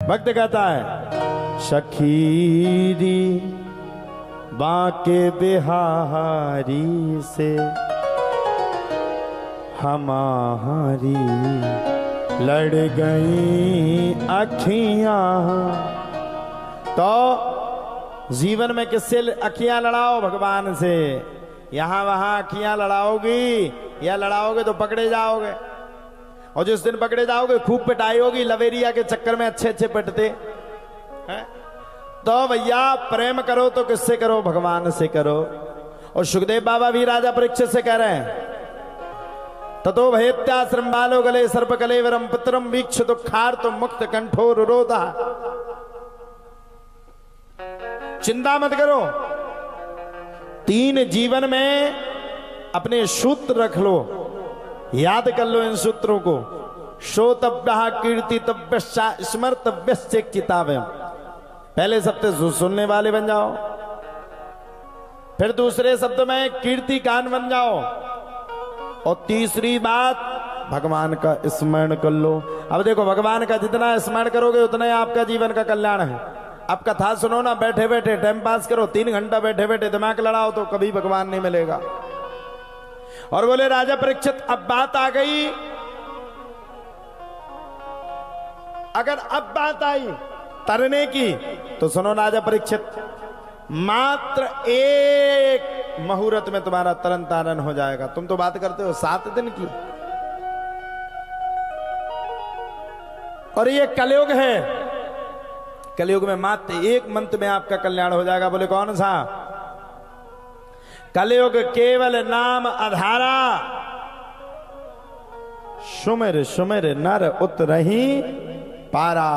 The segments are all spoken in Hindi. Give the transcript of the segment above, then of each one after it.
भक्त कहता है सखीरी बाके बिहारी से हमारी लड़ गई अखियां। तो जीवन में किससे अखियां लड़ाओ? भगवान से। यहां वहां अखियां लड़ाओगी या लड़ाओगे तो पकड़े जाओगे, और जिस दिन पकड़े जाओगे खूब पिटाई होगी। लवेरिया के चक्कर में अच्छे अच्छे पिटते हैं। तो भैया प्रेम करो तो किससे करो? भगवान से करो। और सुखदेव बाबा भी राजा परीक्षित से कह रहे हैं ततो भयत्याश्रम बालो गले सर्प कलेवरम पुत्रम वीक्ष दुखार तो मुक्त कंठोर रोधा। चिंता मत करो, 3 जीवन में अपने सूत्र रख लो, याद कर लो इन सूत्रों को। श्रोतव्य कीर्तितव्य स्मर्तव्य चिताव्य। पहले शब्द सुनने वाले बन जाओ, फिर दूसरे शब्द में कीर्ति कान बन जाओ, और तीसरी बात भगवान का स्मरण कर लो। अब देखो भगवान का जितना स्मरण करोगे उतना ही आपका जीवन का कल्याण है। अब कथा सुनो ना, बैठे बैठे टाइम पास करो, 3 घंटा बैठे बैठे दिमाग लड़ाओ तो कभी भगवान नहीं मिलेगा। और बोले राजा परीक्षित अब बात आ गई, अगर अब बात आई तरने की तो सुनो राजा परीक्षित, मात्र 1 मुहूर्त में तुम्हारा तरन तारण हो जाएगा। तुम तो बात करते हो 7 दिन की, और ये कलयुग है। कलयुग में मात्र 1 मंत्र में आपका कल्याण हो जाएगा। बोले कौन सा? कलयुग केवल नाम आधारा, सुमिर सुमिर नर उतरहि पारा।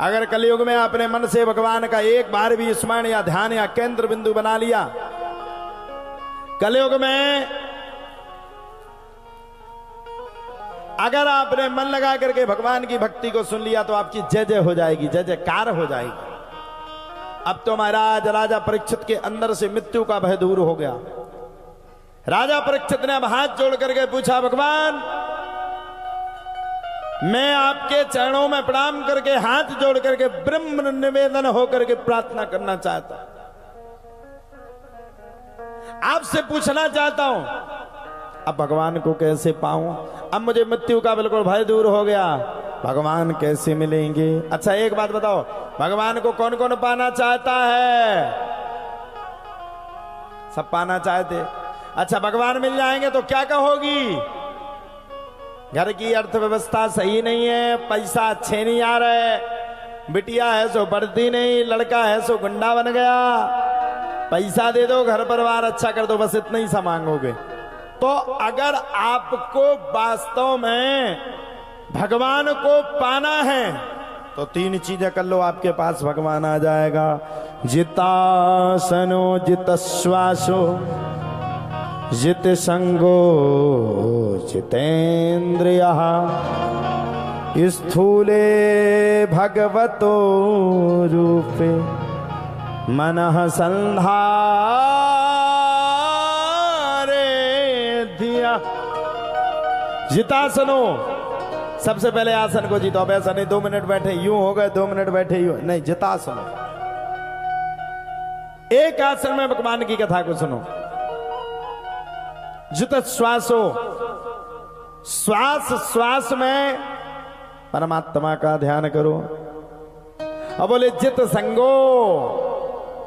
अगर कलयुग में अपने मन से भगवान का एक बार भी स्मरण या ध्यान या केंद्र बिंदु बना लिया, कलयुग में अगर आपने मन लगा करके भगवान की भक्ति को सुन लिया तो आपकी जय जय हो जाएगी, जय जयकार हो जाएगी। अब तो महाराज राजा परीक्षित के अंदर से मृत्यु का भय दूर हो गया। राजा परीक्षित ने अब हाथ जोड़ करके पूछा, भगवान मैं आपके चरणों में प्रणाम करके हाथ जोड़ करके ब्रह्म निवेदन होकर के प्रार्थना करना चाहता, आपसे पूछना चाहता हूं अब भगवान को कैसे पाऊं? अब मुझे मृत्यु का बिल्कुल भय दूर हो गया, भगवान कैसे मिलेंगे? अच्छा एक बात बताओ, भगवान को कौन कौन पाना चाहता है? सब पाना चाहते। अच्छा भगवान मिल जाएंगे तो क्या कहोगी? घर की अर्थव्यवस्था सही नहीं है, पैसा अच्छे नहीं आ रहे, बिटिया है सो बढ़ती नहीं, लड़का है सो गुंडा बन गया, पैसा दे दो घर परिवार अच्छा कर दो, बस इतना ही सा मांगोगे। तो अगर आपको वास्तव में भगवान को पाना है तो 3 चीजें कर लो, आपके पास भगवान आ जाएगा। जितासनो जित श्वासो जित संगो जितेन्द्रियः स्थूले भगवतो रूपे मनः संधारे धिया। जितासनो, सबसे पहले आसन को जीतो। अब ऐसा नहीं 2 मिनट बैठे यूं हो गए, 2 मिनट बैठे यूं नहीं, जितासनो। एक आसन में भगवान की कथा को सुनो। जित श्वासो, श्वास श्वास में परमात्मा का ध्यान करो। अब बोले जित संगो,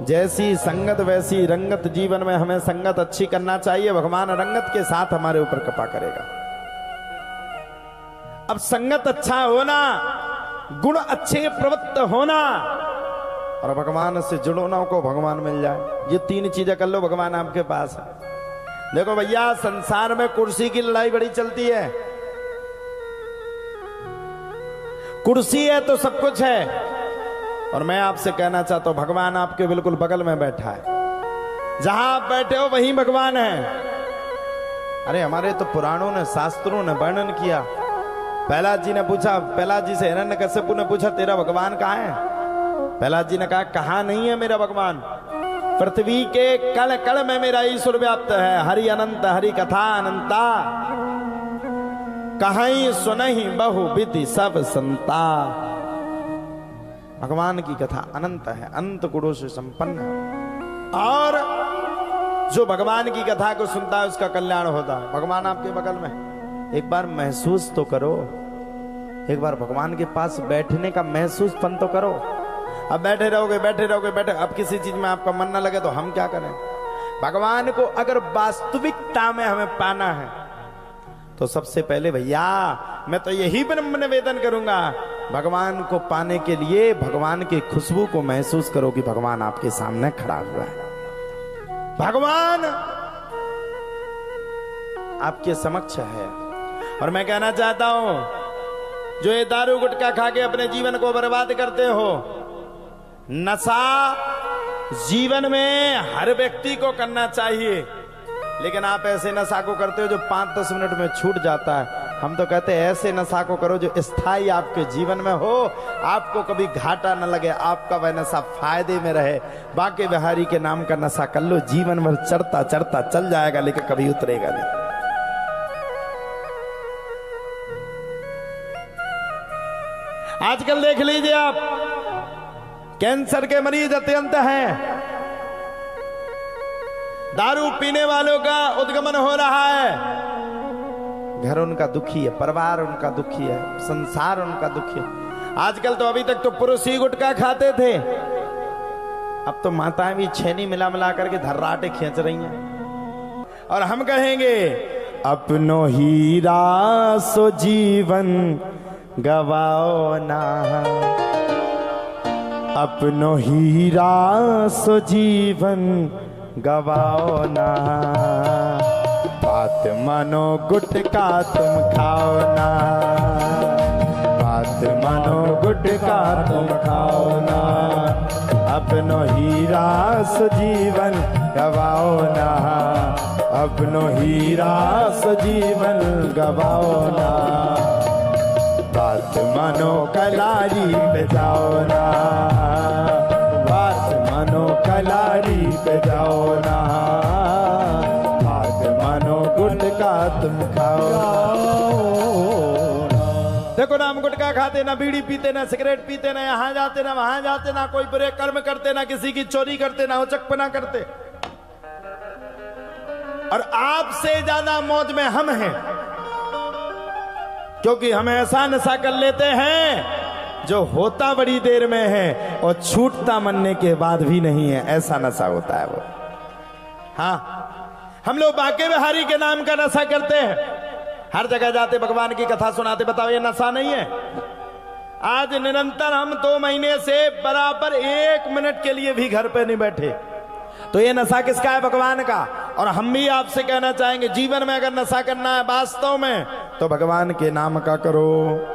जैसी संगत वैसी रंगत। जीवन में हमें संगत अच्छी करना चाहिए, भगवान रंगत के साथ हमारे ऊपर कृपा करेगा। अब संगत अच्छा होना, गुण अच्छे प्रवृत्त होना और भगवान से जुड़ोना को भगवान मिल जाए, ये 3 चीजें कर लो, भगवान आपके पास है। देखो भैया संसार में कुर्सी की लड़ाई बड़ी चलती है। कुर्सी है तो सब कुछ है, और मैं आपसे कहना चाहता हूं भगवान आपके बिल्कुल बगल में बैठा है। जहां आप बैठे हो वहीं भगवान है। अरे हमारे तो पुराणों ने शास्त्रों ने वर्णन किया। प्रहलाद जी ने पूछा, प्रहलाद जी से हिरण्यकश्यपु ने पूछा तेरा भगवान कहाँ है? प्रहलाद जी ने कहा कहाँ नहीं है मेरा भगवान, पृथ्वी के कण कण में मेरा ईश्वर व्याप्त है। हरि अनंत हरि कथा अनंता, कहीं सुनहि बहु विधि सब संता। भगवान की कथा अनंत है, अनंत गुणों से संपन्न है। और जो भगवान की कथा को सुनता है उसका कल्याण होता है। भगवान आपके बगल में, एक बार महसूस तो करो, एक बार भगवान के पास बैठने का महसूसपन तो करो। अब बैठे रहोगे बैठे रहोगे बैठे, अब किसी चीज में आपका मन ना लगे तो हम क्या करें। भगवान को अगर वास्तविकता में हमें पाना है तो सबसे पहले भैया मैं तो यही ब्रह्म निवेदन करूंगा, भगवान को पाने के लिए भगवान की खुशबू को महसूस करो कि भगवान आपके सामने खड़ा हुआ है, भगवान आपके समक्ष है। और मैं कहना चाहता हूं, जो ये दारू गुटखा खा के अपने जीवन को बर्बाद करते हो, नशा जीवन में हर व्यक्ति को करना चाहिए, लेकिन आप ऐसे नशा को करते हो जो 5-10 मिनट में छूट जाता है। हम तो कहते हैं ऐसे नशा को करो जो स्थायी आपके जीवन में हो, आपको कभी घाटा न लगे, आपका वह नशा फायदे में रहे। बांके बिहारी के नाम का नशा कर लो, जीवन भर चढ़ता चढ़ता चल जाएगा, लेकिन कभी उतरेगा नहीं। आजकल देख लीजिए आप, कैंसर के मरीज अत्यंत हैं, दारू पीने वालों का उद्गमन हो रहा है, घर उनका दुखी है, परिवार उनका दुखी है, संसार उनका दुखी है। आजकल तो अभी तक तो पुरुष ही गुटखा खाते थे, अब तो माताएं भी छेनी मिला मिला करके धर्राटे खींच रही हैं। और हम कहेंगे अपनो हीरा सो जीवन गवाओ ना, अपनो हीरा सो जीवन गवाओ ना, बात मानो गुटखा तुम खाओ ना, बात मानो गुटखा तुम खाओ ना, अपनो हीरा सो जीवन गवाओ ना, अपनो हीरा सो जीवन गवाओ ना, बात मानो कलारी पे जाओ ना, बात मानो कलारी पे जाओ ना, बात मानो गुटखा तुम खाओ ना। देखो ना, हम गुटखा खाते ना, बीड़ी पीते ना, सिगरेट पीते ना, यहाँ जाते ना वहां जाते ना, कोई बुरे कर्म करते ना, किसी की चोरी करते ना, उचकपना करते। और आपसे ज्यादा मौज में हम हैं, क्योंकि हम ऐसा नशा कर लेते हैं जो होता बड़ी देर में है और छूटता मरने के बाद भी नहीं है, ऐसा नशा होता है वो। हाँ, हम लोग बांके बिहारी के नाम का नशा करते हैं, हर जगह जाते भगवान की कथा सुनाते। बताओ ये नशा नहीं है? आज निरंतर हम 2 महीने से बराबर 1 मिनट के लिए भी घर पे नहीं बैठे, तो ये नशा किसका है? भगवान का। और हम भी आपसे कहना चाहेंगे, जीवन में अगर नशा करना है वास्तव में तो भगवान के नाम का करो।